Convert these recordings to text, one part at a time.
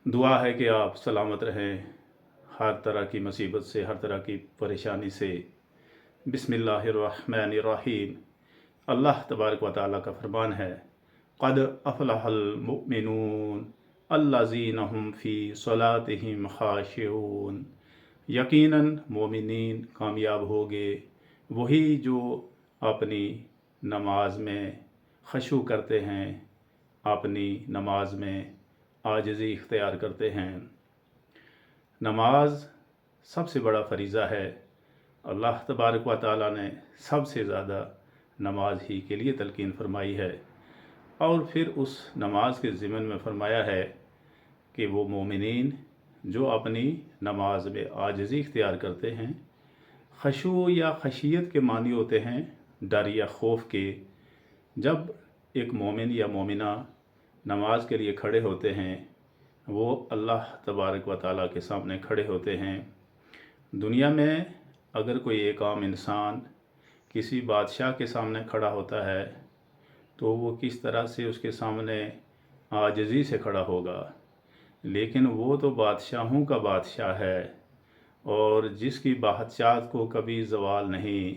दुआ है कि आप सलामत रहें हर तरह की मुसीबत से, हर तरह की परेशानी से। बिस्मिल्लाहिर्रहमानिर्रहीम। अल्लाह तबारक व तआला का फरमान है, क़द अफ़लहल मुमिनून अल्लज़ीना हुम फ़ी सलातिहिम ख़ाशिऊन। यकीनन मोमिनीन कामयाब होगे वही जो अपनी नमाज में खशू करते हैं, अपनी नमाज में आजिज़ी इख्तियार करते हैं। नमाज सबसे बड़ा फ़रीज़ा है। अल्लाह तबारक व तआला ने सबसे ज़्यादा नमाज ही के लिए तलकीन फरमाई है, और फिर उस नमाज के ज़िमन में फरमाया है कि वो मोमिनीन जो अपनी नमाज में आजिज़ी इख्तियार करते हैं। खशू या खशियत के मानी होते हैं डर या खौफ के। जब एक मोमिन या मोमिना नमाज के लिए खड़े होते हैं, वो अल्लाह तबारक व तआला के सामने खड़े होते हैं। दुनिया में अगर कोई एक आम इंसान किसी बादशाह के सामने खड़ा होता है तो वो किस तरह से उसके सामने आजिज़ी से खड़ा होगा, लेकिन वो तो बादशाहों का बादशाह है, और जिसकी बादशाहत को कभी ज़वाल नहीं।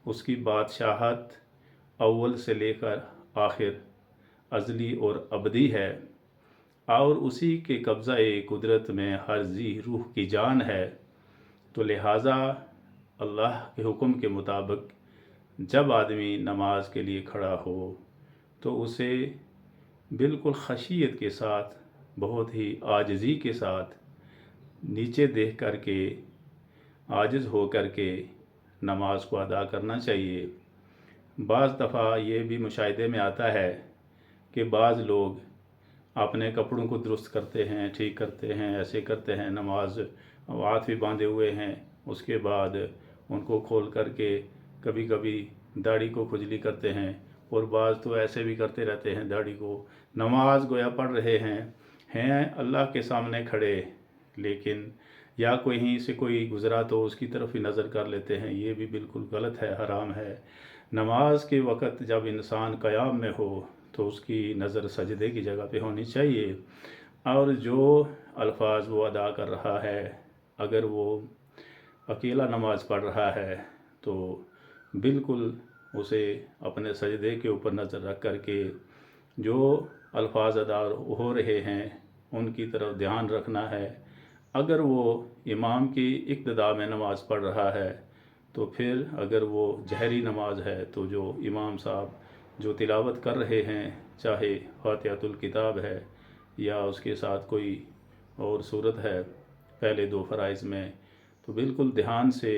उसकी बादशाहत अव्वल से लेकर आखिर अज़ली और अबदी है, और उसी के कब्ज़ा कुदरत में हर जी रूह की जान है। तो लिहाजा अल्लाह के हुक्म के मुताबिक जब आदमी नमाज के लिए खड़ा हो तो उसे बिल्कुल खशियत के साथ, बहुत ही आजिज़ी के साथ नीचे देख कर के, आजिज़ हो कर के नमाज को अदा करना चाहिए। बाज़ दफ़ा ये भी मुशाहिदे में आता है कि बाज़ लोग अपने कपड़ों को दुरुस्त करते हैं, ठीक करते हैं, ऐसे करते हैं, नमाज हाथ भी बांधे हुए हैं, उसके बाद उनको खोल करके कभी कभी दाढ़ी को खुजली करते हैं, और बाज़ तो ऐसे भी करते रहते हैं दाढ़ी को। नमाज गोया पढ़ रहे हैं अल्लाह के सामने खड़े, लेकिन या कहीं से कोई गुज़रा तो उसकी तरफ ही नज़र कर लेते हैं। ये भी बिल्कुल गलत है, हराम है। नमाज के वक़्त जब इंसान क़याम में हो तो उसकी नज़र सजदे की जगह पे होनी चाहिए, और जो अल्फाज वो अदा कर रहा है, अगर वो अकेला नमाज पढ़ रहा है तो बिल्कुल उसे अपने सजदे के ऊपर नज़र रख कर के जो अल्फाज अदा हो रहे हैं उनकी तरफ ध्यान रखना है। अगर वो इमाम की इक्तदा में नमाज़ पढ़ रहा है तो फिर अगर वो जहरी नमाज है तो जो इमाम साहब जो तिलावत कर रहे हैं, चाहे फातिहातुल किताब है या उसके साथ कोई और सूरत है पहले दो फ़राइज़ में, तो बिल्कुल ध्यान से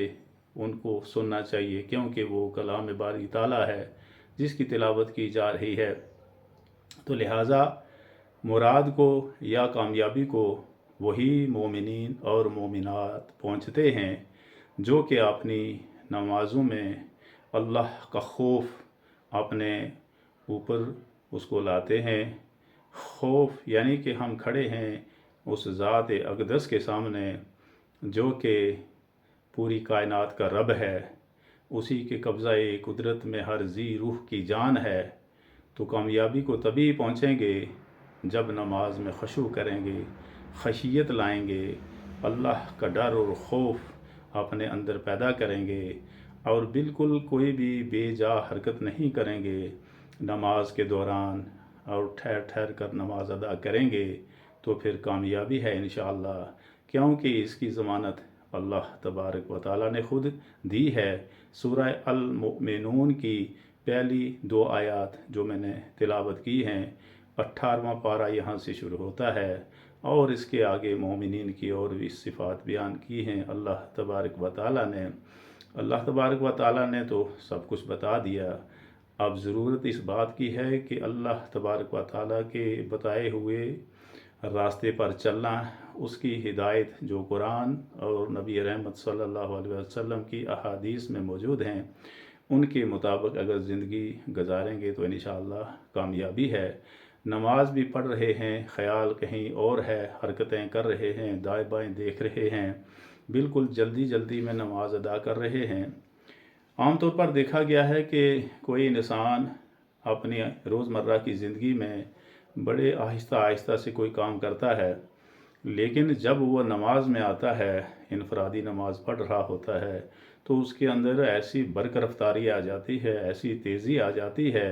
उनको सुनना चाहिए, क्योंकि वो कलाम बारी ताला है जिसकी तिलावत की जा रही है। तो लिहाजा मुराद को या कामयाबी को वही मोमिनीन और मोमिनात पहुँचते हैं जो कि अपनी नमाज़ों में अल्लाह का खौफ अपने ऊपर उसको लाते हैं। खौफ यानी कि हम खड़े हैं उस ज़ात अक़दस के सामने जो कि पूरी कायनात का रब है, उसी के कब्ज़ा कुदरत में हर जी रूह की जान है। तो कामयाबी को तभी पहुँचेंगे जब नमाज में खशू करेंगे, खशियत लाएंगे, अल्लाह का डर और खौफ अपने अंदर पैदा करेंगे, और बिल्कुल कोई भी बेजा हरकत नहीं करेंगे नमाज के दौरान, और ठहर ठहर कर नमाज अदा करेंगे तो फिर कामयाबी है इंशाअल्लाह, क्योंकि इसकी ज़मानत अल्लाह तबारक व तआला ने खुद दी है। सूरह अल मुमिनून की पहली दो आयत जो मैंने तिलावत की हैं, 18वां पारा यहाँ से शुरू होता है, और इसके आगे मोमिनीन की और भी सिफ़ात बयान की हैं अल्लाह तबारक व तआला ने। अल्लाह तबारक व तआला ने तो सब कुछ बता दिया। अब ज़रूरत इस बात की है कि अल्लाह तबारक व तआला के बताए हुए रास्ते पर चलना, उसकी हिदायत जो कुरान और नबी रहमत सल्लल्लाहु अलैहि वसल्लम की अहादीस में मौजूद हैं, उनके मुताबिक अगर ज़िंदगी गुजारेंगे तो इंशाअल्लाह कामयाबी है। नमाज भी पढ़ रहे हैं, ख़याल कहीं और है, हरकतें कर रहे हैं, दाएं बाएं देख रहे हैं, बिल्कुल जल्दी जल्दी में नमाज अदा कर रहे हैं। आम तौर पर देखा गया है कि कोई इंसान अपनी रोज़मर्रा की ज़िंदगी में बड़े आहिस्ता आहिस्ता से कोई काम करता है, لیکن جب وہ نماز میں آتا ہے، انفرادی نماز پڑھ رہا ہوتا ہے، تو اس کے اندر ایسی برق رفتاری آ جاتی ہے، ایسی تیزی آ جاتی ہے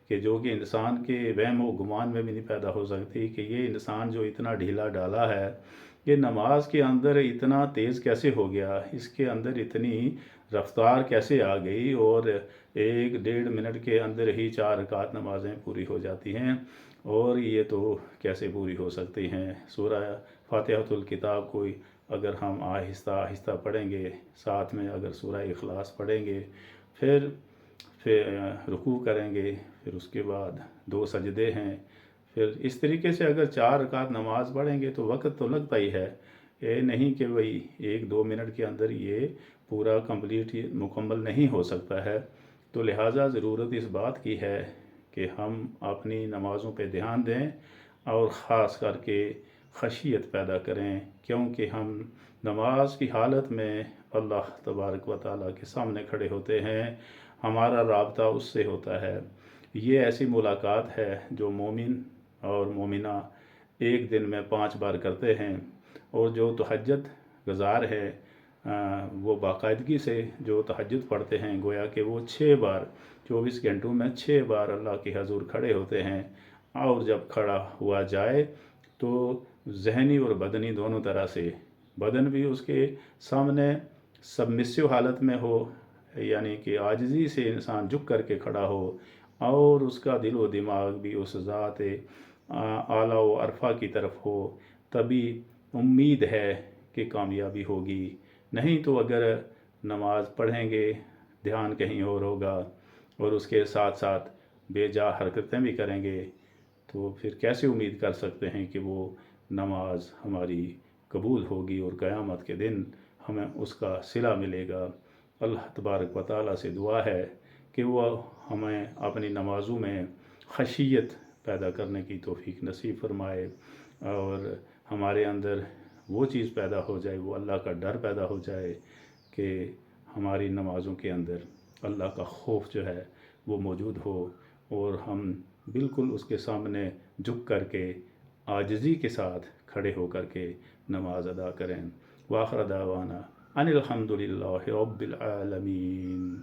کہ جو کہ انسان کے وہم و گمان میں بھی نہیں پیدا ہو سکتی کہ یہ انسان جو اتنا ڈھیلا ڈالا ہے، یہ نماز کے اندر اتنا تیز کیسے ہو گیا، اس کے اندر اتنی رفتار کیسے آ گئی، اور 1-1.5 منٹ کے اندر ہی 4 رکعت نمازیں پوری ہو جاتی ہیں، اور یہ تو کیسے پوری ہو سکتی ہیں۔ سورہ فاتحۃ الکتاب کو اگر ہم آہستہ آہستہ پڑھیں گے، ساتھ میں اگر سورہ اخلاص پڑھیں گے، پھر رکوع کریں گے، پھر اس کے بعد 2 سجدے ہیں، پھر اس طریقے سے اگر 4 رکعت نماز پڑھیں گے تو وقت تو لگتا ہی ہے، یہ نہیں کہ وہی 1-2 منٹ کے اندر یہ پورا مکمل نہیں ہو سکتا ہے۔ تو لہٰذا ضرورت اس بات کی ہے کہ ہم اپنی نمازوں پہ دھیان دیں، اور خاص کر کے خشیت پیدا کریں، کیونکہ ہم نماز کی حالت میں اللہ تبارک و تعالیٰ کے سامنے کھڑے ہوتے ہیں، ہمارا رابطہ اس سے ہوتا ہے۔ یہ ایسی ملاقات ہے جو مومن اور مومنہ ایک دن میں 5 بار کرتے ہیں، اور جو تہجد گزار ہے وہ باقاعدگی سے جو تہجد پڑھتے ہیں، گویا کہ وہ 6 بار 24 گھنٹوں میں 6 بار اللہ کے حضور کھڑے ہوتے ہیں، اور جب کھڑا ہوا جائے تو ذہنی اور بدنی دونوں طرح سے، بدن بھی اس کے سامنے سبمسو حالت میں ہو، یعنی کہ عاجزی سے انسان جھک کر کے کھڑا ہو، اور اس کا دل و دماغ بھی اس ذات اعلیٰ و عرفہ کی طرف ہو، تبھی امید ہے کہ کامیابی ہوگی۔ نہیں تو اگر نماز پڑھیں گے، دھیان کہیں اور ہوگا، اور اس کے ساتھ ساتھ بے جا حرکتیں بھی کریں گے، تو پھر کیسے امید کر سکتے ہیں کہ وہ نماز ہماری قبول ہوگی اور قیامت کے دن ہمیں اس کا صلہ ملے گا۔ اللہ تبارک و تعالیٰ سے دعا ہے کہ وہ ہمیں اپنی نمازوں میں خشیت پیدا کرنے کی توفیق نصیب فرمائے، اور ہمارے اندر وہ چیز پیدا ہو جائے، وہ اللہ کا ڈر پیدا ہو جائے کہ ہماری نمازوں کے اندر اللہ کا خوف جو ہے وہ موجود ہو، اور ہم بالکل اس کے سامنے جھک کر کے عاجزی کے ساتھ کھڑے ہو کر کے نماز ادا کریں۔ وآخر دعوانا ان الحمد للہ رب العالمین۔